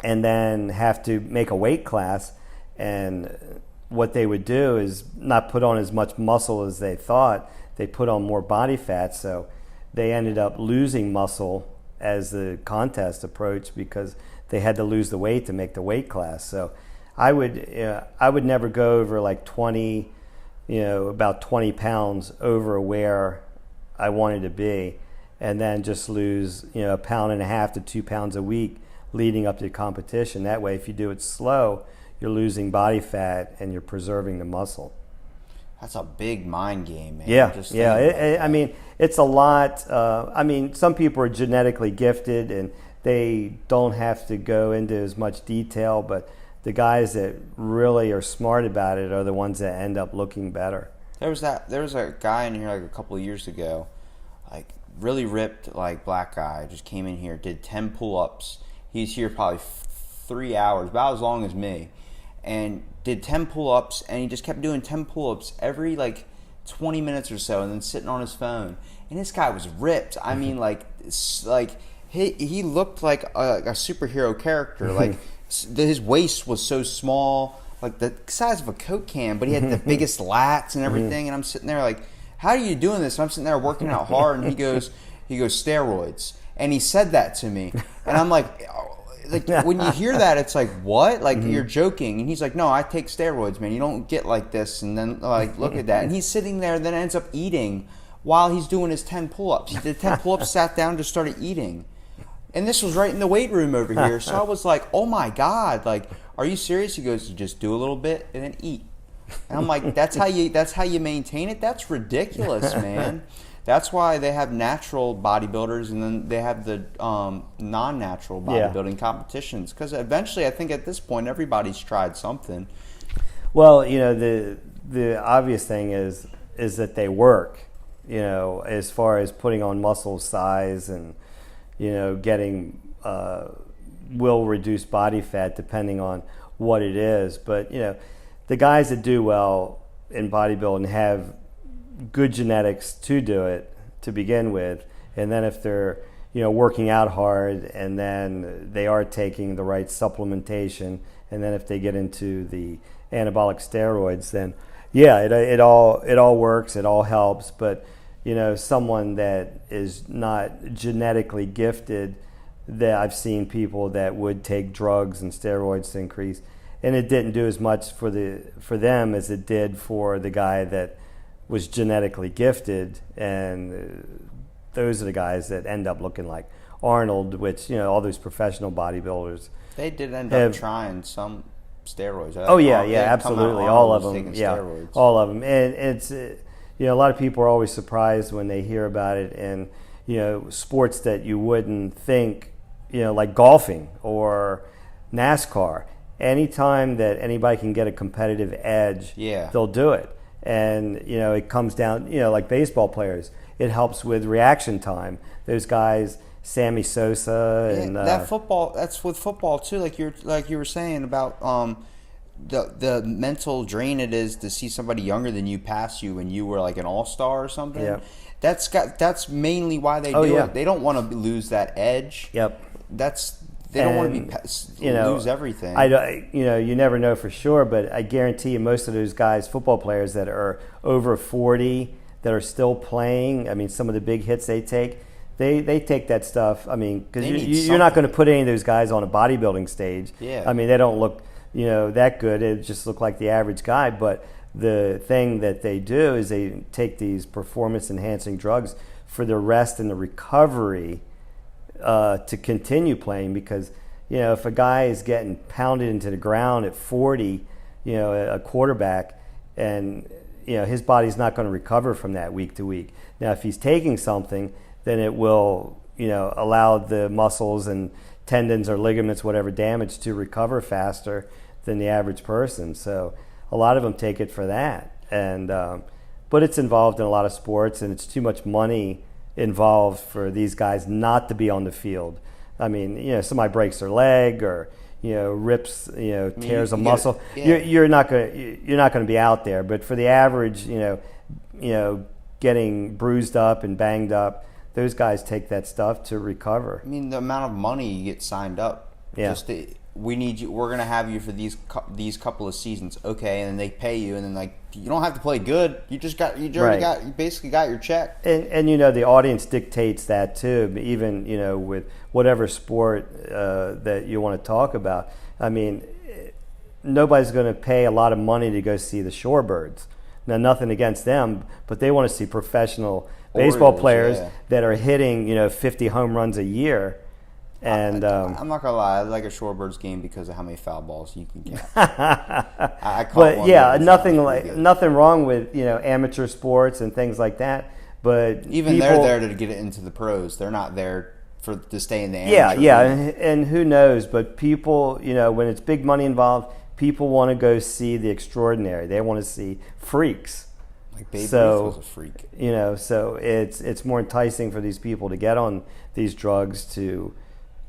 S3: then have to make a weight class, and what they would do is not put on as much muscle as they thought. They put on more body fat, so they ended up losing muscle as the contest approached, because they had to lose the weight to make the weight class. So I would never go over like 20, about 20 pounds over where I wanted to be, and then just lose, 1.5 pounds to 2 pounds a week leading up to the competition. That way, if you do it slow, you're losing body fat and you're preserving the muscle.
S2: That's a big mind game, man.
S3: I mean, it's a lot. Some people are genetically gifted and they don't have to go into as much detail, but the guys that really are smart about it are the ones that end up looking better. There was
S2: a guy in here like a couple of years ago, like really ripped, like black guy, just came in here, did 10 pull-ups. He's here probably 3 hours, about as long as me, and did 10 pull-ups, and he just kept doing 10 pull-ups every like 20 minutes or so, and then sitting on his phone. And this guy was ripped. I mean, he looked like a superhero character. Like his waist was so small, like the size of a Coke can, but he had the biggest lats and everything. And I'm sitting there like, how are you doing this? And I'm sitting there working out hard, and he goes steroids. And he said that to me, and I'm like, like when you hear that, it's like, what? Like you're joking. And he's like, no, I take steroids, man. You don't get like this. And then like, look at that. And he's sitting there, then ends up eating while he's doing his 10 pull-ups. He did 10 pull-ups, sat down, just started eating. And this was right in the weight room over here. So I was like, oh my God, like, are you serious? He goes, you just do a little bit and then eat. And I'm like, that's how you maintain it? That's ridiculous, man. That's why they have natural bodybuilders and then they have the non-natural bodybuilding competitions. Because eventually, I think at this point, everybody's tried something.
S3: Well, you know, the obvious thing is that they work, you know, as far as putting on muscle size and, you know, getting will reduce body fat depending on what it is. But, you know, the guys that do well in bodybuilding have good genetics to do it to begin with, and then if they're, you know, working out hard and then they are taking the right supplementation, and then if they get into the anabolic steroids, then yeah, it all works, it all helps. But you know, someone that is not genetically gifted, that I've seen people that would take drugs and steroids to increase, and it didn't do as much for them as it did for the guy that was genetically gifted. And those are the guys that end up looking like Arnold, which, you know, all those professional bodybuilders.
S2: They did end up trying some steroids.
S3: Oh yeah, absolutely, all of them. Yeah,
S2: steroids.
S3: All of them. And it's, you know, a lot of people are always surprised when they hear about it. And you know, sports that you wouldn't think, you know, like golfing or NASCAR. Anytime that anybody can get a competitive edge, they'll do it. And you know, it comes down, you know, like baseball players, it helps with reaction time. Those guys, Sammy Sosa, and
S2: that football. That's with football too. Like you were saying about the mental drain it is to see somebody younger than you pass you when you were like an all-star or something.
S3: Yeah.
S2: That's mainly why they do it. They don't want to lose that edge.
S3: Yep.
S2: They don't want to lose everything.
S3: You know, you never know for sure, but I guarantee you most of those guys, football players that are over 40, that are still playing, I mean, some of the big hits they take that stuff. I mean, because you're not going to put any of those guys on a bodybuilding stage.
S2: Yeah.
S3: I mean, they don't look, you know, that good. It just look like the average guy. But the thing that they do is they take these performance-enhancing drugs for the rest and the recovery to continue playing. Because, you know, if a guy is getting pounded into the ground at 40, you know, a quarterback, and you know, his body's not going to recover from that week to week. Now, if he's taking something, then it will, you know, allow the muscles and tendons or ligaments, whatever damage, to recover faster than the average person. So a lot of them take it for that. And but it's involved in a lot of sports, and it's too much money involved for these guys not to be on the field. I mean, you know, somebody breaks their leg or, you know, rips, you know, tears a muscle. You're not going to be out there. But for the average, you know, getting bruised up and banged up, those guys take that stuff to recover.
S2: I mean, the amount of money you get signed up.
S3: Yeah.
S2: We need you. We're gonna have you for these couple of seasons, okay? And then they pay you, and then like you don't have to play good. You basically got your check.
S3: And you know, the audience dictates that too. Even, you know, with whatever sport that you want to talk about. I mean, nobody's going to pay a lot of money to go see the Shorebirds. Now, nothing against them, but they want to see professional baseball players that are hitting, you know, 50 home runs a year. And
S2: I'm not gonna lie, I like a Shorebirds game because of how many foul balls you can get.
S3: But yeah, nothing wrong with, you know, amateur sports and things like that. But
S2: even they're there to get it into the pros. They're not there to stay in the amateur.
S3: Yeah, and who knows? But people, you know, when it's big money involved, people want to go see the extraordinary. They want to see freaks.
S2: Like Babe Ruth was a freak.
S3: You know, so it's more enticing for these people to get on these drugs to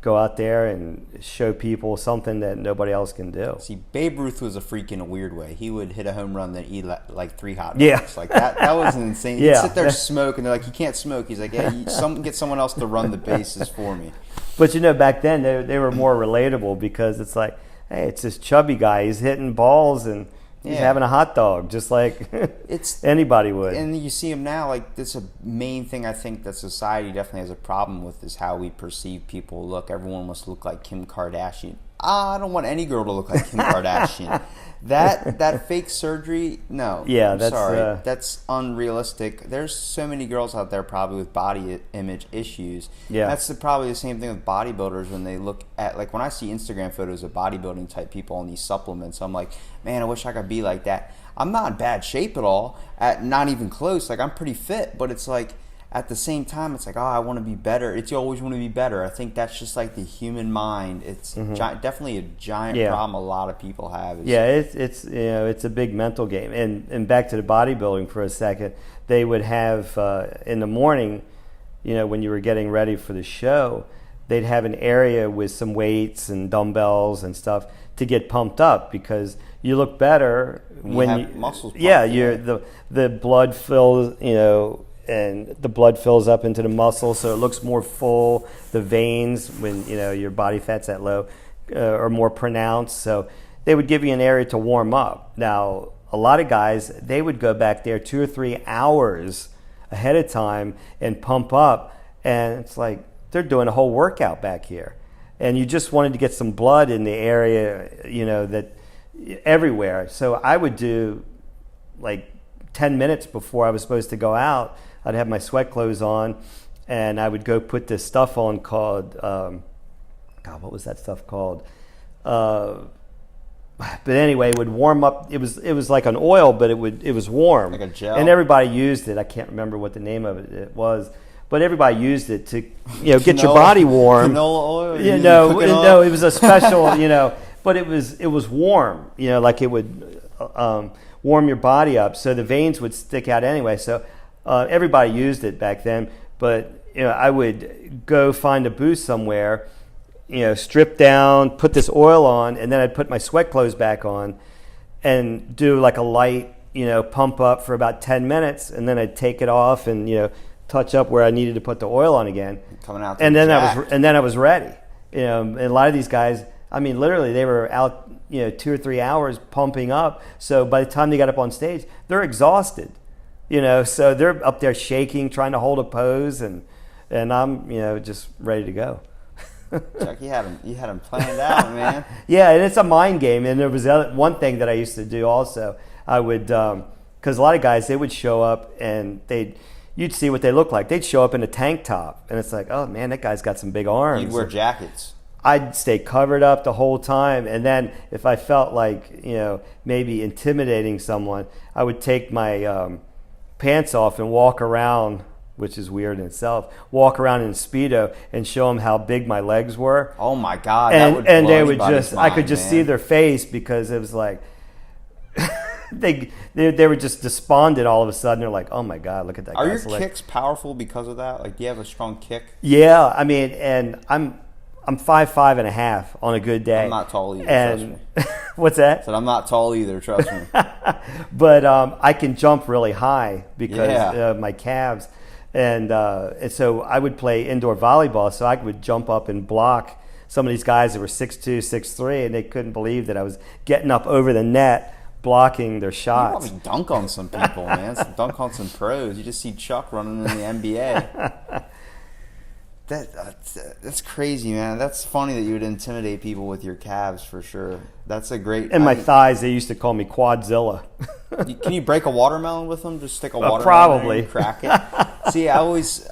S3: go out there and show people something that nobody else can do.
S2: See, Babe Ruth was a freak in a weird way. He would hit a home run, then eat like 3 hot dogs.
S3: Yeah.
S2: Like that was insane. He'd sit there smoke, and they're like, "You can't smoke." He's like, "Yeah, get someone else to run the bases for me."
S3: But you know, back then they were more relatable because it's like, hey, it's this chubby guy. He's hitting balls, and He's having a hot dog, just like
S2: it's
S3: anybody would.
S2: And you see him now, like, that's a main thing I think that society definitely has a problem with, is how we perceive people look. Everyone must look like Kim Kardashian. I don't want any girl to look like Kim Kardashian. That fake surgery, no.
S3: Yeah,
S2: that's unrealistic. There's so many girls out there probably with body image issues.
S3: Yeah,
S2: that's probably the same thing with bodybuilders. When they look at, like, when I see Instagram photos of bodybuilding type people on these supplements, I'm like, man, I wish I could be like that. I'm not in bad shape at all, not even close. Like, I'm pretty fit, but it's like, at the same time, it's like, oh, I want to be better. You always want to be better. I think that's just like the human mind. It's definitely a giant problem a lot of people have.
S3: It's it's a big mental game. And back to the bodybuilding for a second, they would have in the morning, when you were getting ready for the show, they'd have an area with some weights and dumbbells and stuff to get pumped up, because you look better when you muscles. The blood fills, and the blood fills up into the muscle, so it looks more full. The veins, when your body fat's that low, are more pronounced. So they would give you an area to warm up. Now, a lot of guys, they would go back there 2 or 3 hours ahead of time and pump up, and it's like they're doing a whole workout back here. And you just wanted to get some blood in the area, that everywhere. So I would do like 10 minutes before I was supposed to go out. I'd have my sweat clothes on, and I would go put this stuff on called, what was that stuff called? But anyway, it would warm up. It was like an oil, but it was warm.
S2: Like a gel.
S3: And everybody used it. I can't remember what the name of it was, but everybody used it to, get your body warm.
S2: Canola oil?
S3: No, it was a special, but it was warm, like it would warm your body up, so the veins would stick out anyway. So everybody used it back then, but I would go find a booth somewhere, strip down, put this oil on, and then I'd put my sweat clothes back on and do like a light, pump up for about 10 minutes, and then I'd take it off and touch up where I needed to put the oil on again.
S2: Coming out,
S3: and then I was ready. And a lot of these guys, I mean, literally, they were out 2 or 3 hours pumping up. So by the time they got up on stage, they're exhausted. So they're up there shaking, trying to hold a pose, and I'm, just ready to go.
S2: Chuck, you had him planned out, man.
S3: Yeah, and it's a mind game. And there was one thing that I used to do also. I would, because a lot of guys, they would show up and you'd see what they look like. They'd show up in a tank top, and it's like, oh man, that guy's got some big arms.
S2: You'd wear jackets.
S3: I'd stay covered up the whole time, and then if I felt like maybe intimidating someone, I would take my pants off and walk around, which is weird in itself. Walk around in a Speedo and show them how big my legs were.
S2: Oh my God!
S3: And they would I could just see their face, because it was like they were just despondent all of a sudden. They're like, oh my God, look at that.
S2: Are your kicks powerful because of that? Like, do you have a strong kick?
S3: Yeah, I mean, and I'm 5'5.5" on a good day.
S2: I'm not tall either, trust me.
S3: What's that?
S2: I'm not tall either, trust me.
S3: But I can jump really high because of my calves. And so I would play indoor volleyball, so I would jump up and block some of these guys that were 6'2", 6'3", and they couldn't believe that I was getting up over the net, blocking their shots.
S2: You probably dunk on some people, man. Dunk on some pros. You just see Chuck running in the NBA. That's crazy, man. That's funny that you would intimidate people with your calves, for sure. That's a great...
S3: And my thighs, they used to call me Quadzilla.
S2: Can you break a watermelon with them? Just stick a watermelon
S3: probably.
S2: in and crack it? See, I always,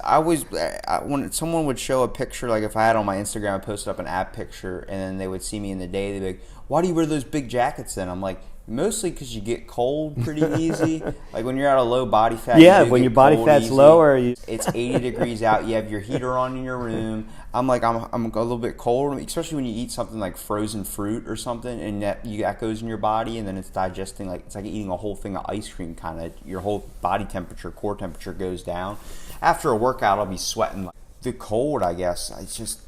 S2: when someone would show a picture, like if I had on my Instagram, I posted up an ab picture, and then they would see me in the day, they'd be like, why do you wear those big jackets then? I'm like, mostly because you get cold pretty easy. Like when you're at a low body fat.
S3: Yeah, when your body fat's lower.
S2: It's 80 degrees out. You have your heater on in your room. I'm like, I'm a little bit cold, especially when you eat something like frozen fruit or something, and that goes in your body, and then it's digesting. Like it's like eating a whole thing of ice cream. Kind of your whole body temperature, core temperature goes down. After a workout, I'll be sweating. The cold, I guess. It's just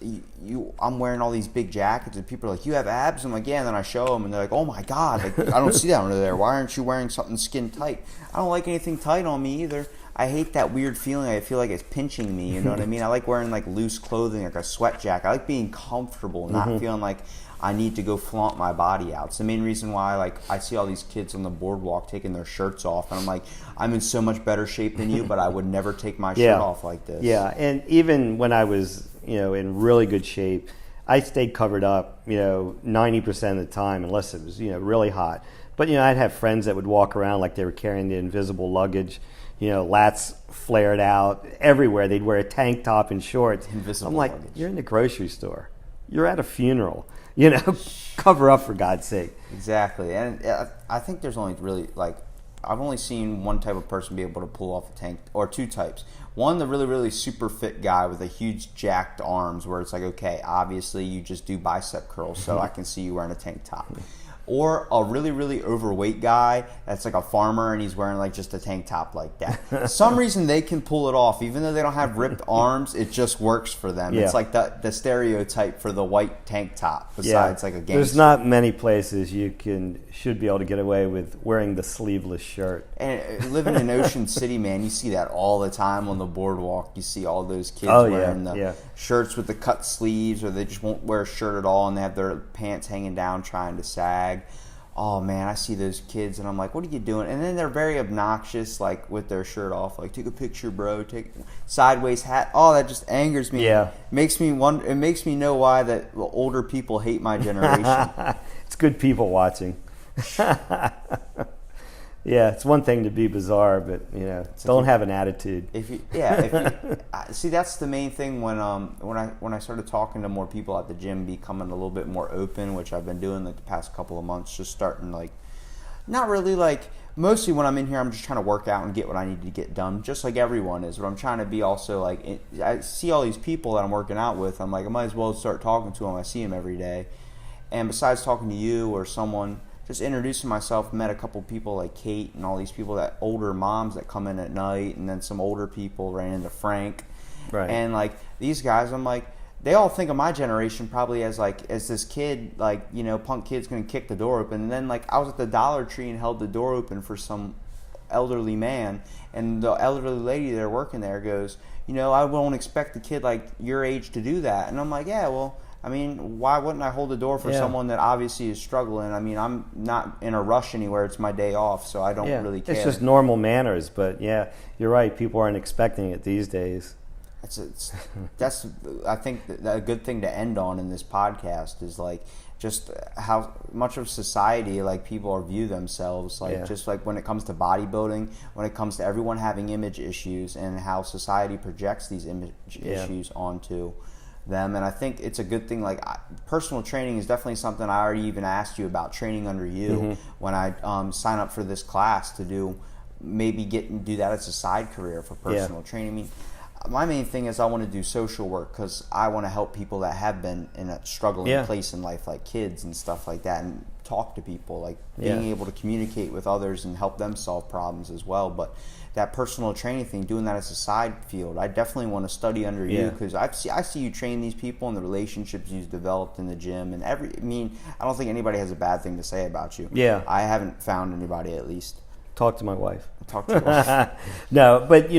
S2: I'm wearing all these big jackets, and people are like, "You have abs?" I'm like, "Yeah." And then I show them, and they're like, "Oh my God, like, I don't see that under there. Why aren't you wearing something skin tight?" I don't like anything tight on me either. I hate that weird feeling. I feel like it's pinching me. You know what I mean? I like wearing like loose clothing, like a sweat jacket. I like being comfortable, not feeling like I need to go flaunt my body out. It's the main reason why like I see all these kids on the boardwalk taking their shirts off, and I'm like, I'm in so much better shape than you, but I would never take my shirt off like this.
S3: Yeah, and even when I was, in really good shape, I stayed covered up, 90% of the time, unless it was, really hot. But, I'd have friends that would walk around like they were carrying the invisible luggage, lats flared out everywhere. They'd wear a tank top and shorts.
S2: Invisible
S3: I'm like,
S2: luggage.
S3: You're in the grocery store. You're at a funeral. Cover up for God's sake.
S2: Exactly. And I think there's only really, like, I've only seen one type of person be able to pull off a tank, or two types. One, the really, really super fit guy with a huge jacked arms where it's like, okay, obviously you just do bicep curls, so I can see you wearing a tank top. Or a really, really overweight guy that's like a farmer and he's wearing like just a tank top like that. For some reason they can pull it off. Even though they don't have ripped arms, it just works for them. Yeah. It's like the stereotype for the white tank top besides like a gangster.
S3: There's not many places you should be able to get away with wearing the sleeveless shirt.
S2: And living in Ocean City, man, you see that all the time on the boardwalk. You see all those kids wearing the shirts with the cut sleeves, or they just won't wear a shirt at all and they have their pants hanging down trying to sag. Oh man, I see those kids and I'm like, what are you doing? And then they're very obnoxious, like with their shirt off, like take a picture, bro, take sideways hat. Oh, that just angers me.
S3: Yeah,
S2: makes me wonder. It makes me know why that older people hate my generation.
S3: It's good people watching. Yeah, it's one thing to be bizarre, but don't have an attitude.
S2: See, that's the main thing when I started talking to more people at the gym, becoming a little bit more open, which I've been doing like the past couple of months, just starting like, not really like, mostly when I'm in here, I'm just trying to work out and get what I need to get done, just like everyone is. But I'm trying to be also like, I see all these people that I'm working out with, I'm like, I might as well start talking to them. I see them every day, and besides talking to you or someone, just introducing myself, met a couple people like Kate and all these people, that older moms that come in at night, and then some older people, ran into Frank.
S3: Right.
S2: And like these guys, I'm like, they all think of my generation probably as this kid, like, punk kid's gonna kick the door open. And then like I was at the Dollar Tree and held the door open for some elderly man, and the elderly lady that are working there goes, I won't expect a kid like your age to do that. And I'm like, yeah, well, I mean, why wouldn't I hold the door for someone that obviously is struggling? I mean, I'm not in a rush anywhere. It's my day off, so I don't really care.
S3: It's just normal manners, but yeah, you're right. People aren't expecting it these days.
S2: That's I think a good thing to end on in this podcast is like just how much of society like people view themselves, like just like when it comes to bodybuilding, when it comes to everyone having image issues, and how society projects these image issues onto them. And I think it's a good thing. Like personal training is definitely something I already even asked you about, training under you when I sign up for this class to do that as a side career for personal training. I mean, my main thing is I want to do social work because I want to help people that have been in a struggling place in life, like kids and stuff like that, and talk to people, like being able to communicate with others and help them solve problems as well. But that personal training thing, doing that as a side field, I definitely want to study under you, because I see you train these people and the relationships you've developed in the gym, and I don't think anybody has a bad thing to say about you.
S3: Yeah,
S2: I haven't found anybody, at least.
S3: Talk to my wife.
S2: Talk to your wife.
S3: No, but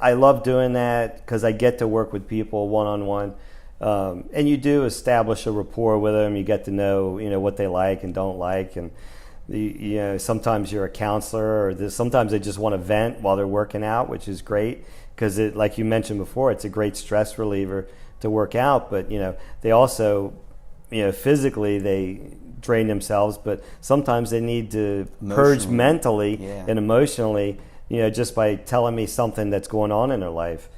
S3: I love doing that because I get to work with people one-on-one, and you do establish a rapport with them. You get to know what they like and don't like, and sometimes you're a counselor, or sometimes they just want to vent while they're working out, which is great because like you mentioned before, it's a great stress reliever to work out. But they also physically they drain themselves, but sometimes they need to purge mentally and emotionally, just by telling me something that's going on in their life.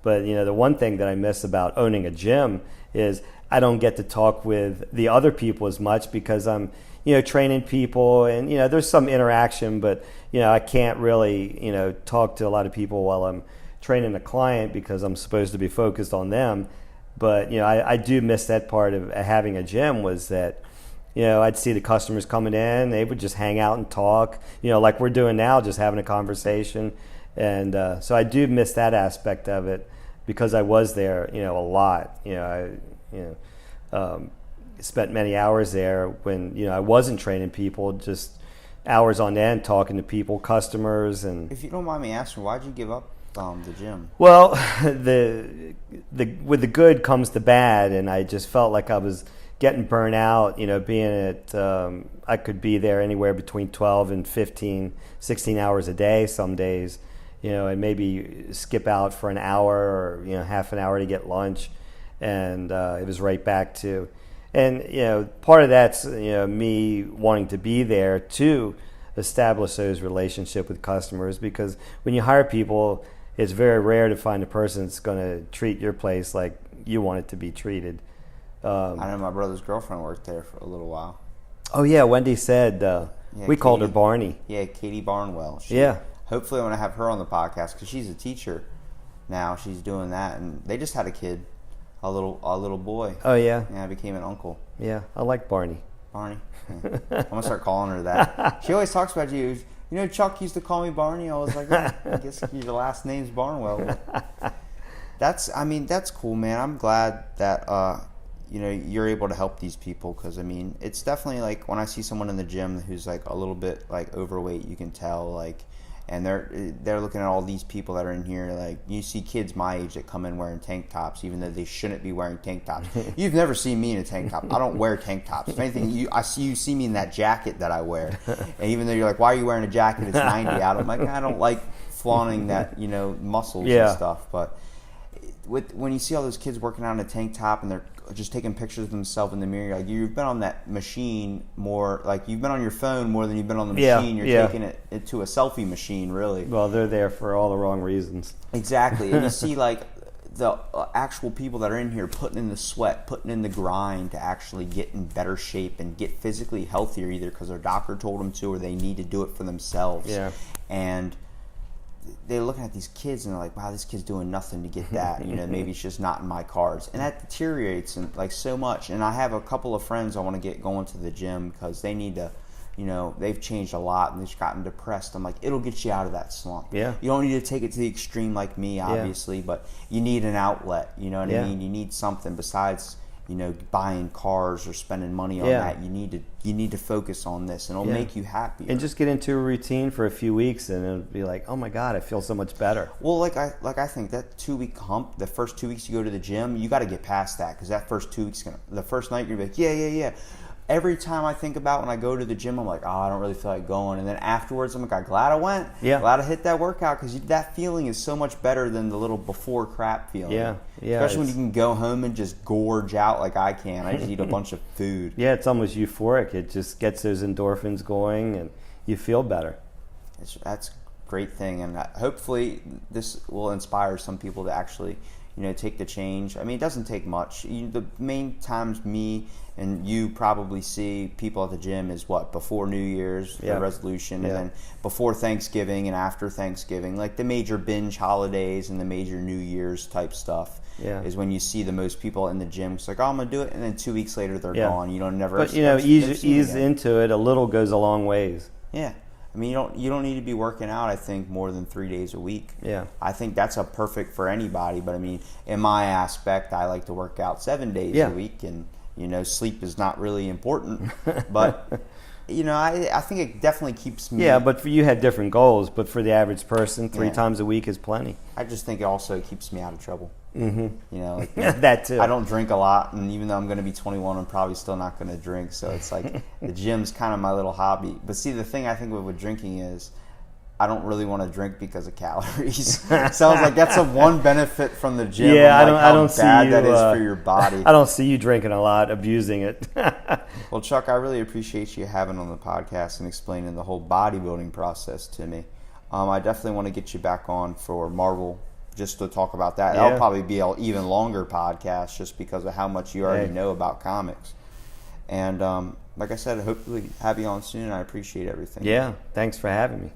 S3: But the one thing that I miss about owning a gym is I don't get to talk with the other people as much because I'm training people, and there's some interaction, but I can't really talk to a lot of people while I'm training a client because I'm supposed to be focused on them. But I do miss that part of having a gym, was that I'd see the customers coming in, they would just hang out and talk, like we're doing now, just having a conversation. And so I do miss that aspect of it because I was there, a lot. I spent many hours there when, I wasn't training people, just hours on end talking to people, customers, and.
S2: If you don't mind me asking, why'd you give up the gym?
S3: Well, with the good comes the bad, and I just felt like I was getting burnt out. Being at I could be there anywhere between 12 and 15, 16 hours a day some days. And maybe skip out for an hour or half an hour to get lunch, and it was right back to, and part of that's me wanting to be there to establish those relationships with customers, because when you hire people, it's very rare to find a person that's going to treat your place like you want it to be treated.
S2: I know my brother's girlfriend worked there for a little while.
S3: Oh yeah, Wendy said we called her Barney.
S2: Yeah, Katie Barnwell.
S3: Yeah.
S2: Hopefully, I want to have her on the podcast because she's a teacher now. She's doing that, and they just had a kid, a little boy.
S3: Oh yeah.
S2: Yeah, I became an uncle.
S3: Yeah, I like Barney.
S2: Barney. Yeah. I'm gonna start calling her that. She always talks about you. Chuck used to call me Barney. I was like, oh, I guess your last name's Barnwell. That's cool, man. I'm glad that you're able to help these people, because it's definitely like when I see someone in the gym who's like a little bit like overweight, you can tell like. And they're looking at all these people that are in here. Like, you see kids my age that come in wearing tank tops, even though they shouldn't be wearing tank tops. You've never seen me in a tank top. I don't wear tank tops. If anything, you see me in that jacket that I wear. And even though you're like, why are you wearing a jacket? It's 90 out. I'm like, I don't like flaunting that, muscles and stuff. But when you see all those kids working out in a tank top and they're just taking pictures of themselves in the mirror, like, you've been on that machine more, like you've been on your phone more than you've been on the machine. You're taking it into a selfie machine, really.
S3: Well, they're there for all the wrong reasons.
S2: Exactly. And you see like the actual people that are in here putting in the sweat, putting in the grind to actually get in better shape and get physically healthier, either because their doctor told them to or they need to do it for themselves.
S3: Yeah.
S2: And they're looking at these kids and they're like, wow, this kid's doing nothing to get that. Maybe it's just not in my cards. And that deteriorates like so much. And I have a couple of friends I want to get going to the gym because they need to, they've changed a lot and they've gotten depressed. I'm like, it'll get you out of that slump.
S3: Yeah.
S2: You don't need to take it to the extreme like me, obviously, but you need an outlet. You know what I mean? You need something besides, buying cars or spending money on that. You need to focus on this, and it'll make you happy.
S3: And just get into a routine for a few weeks, and it'll be like, oh my God, I feel so much better.
S2: Well, I think that 2-week hump, the first 2 weeks you go to the gym, you got to get past that, because that first 2 weeks, the first night you're gonna be like, yeah. Every time I think about when I go to the gym, I'm like, I don't really feel like going. And then afterwards, I'm like, I'm glad I went. Yeah. Glad I hit that workout, because that feeling is so much better than the little before crap feeling.
S3: Yeah.
S2: Especially when you can go home and just gorge out like I can. I just eat a bunch of food.
S3: Yeah, it's almost euphoric. It just gets those endorphins going, and you feel better.
S2: That's a great thing. And hopefully this will inspire some people to actually, take the change. It doesn't take much. The main times me and you probably see people at the gym is before New Year's, the resolution, and then before Thanksgiving and after Thanksgiving, like the major binge holidays and the major New Year's type stuff. Is when you see the most people in the gym. It's like, I'm gonna do it, and then 2 weeks later they're gone. You don't never.
S3: But ease into it. A little goes a long ways.
S2: Yeah. You don't need to be working out, I think, more than 3 days a week.
S3: Yeah.
S2: I think that's a perfect for anybody. But in my aspect, I like to work out 7 days a week, and sleep is not really important. But I think it definitely keeps me.
S3: Yeah, but you had different goals. But for the average person, 3 times a week is plenty.
S2: I just think it also keeps me out of trouble.
S3: Mm-hmm. That too.
S2: I don't drink a lot, and even though I'm going to be 21, I'm probably still not going to drink. So it's like the gym's kind of my little hobby. But see, the thing I think with drinking is I don't really want to drink because of calories. Sounds like that's a one benefit from the gym.
S3: Yeah, I don't see you,
S2: that is for your body.
S3: I don't see you drinking a lot, abusing it.
S2: Well, Chuck, I really appreciate you having on the podcast and explaining the whole bodybuilding process to me. I definitely want to get you back on for Marvel, just to talk about that. That'll probably be an even longer podcast just because of how much you already know about comics. And like I said, hopefully have you on soon. I appreciate everything.
S3: Yeah, thanks for having me.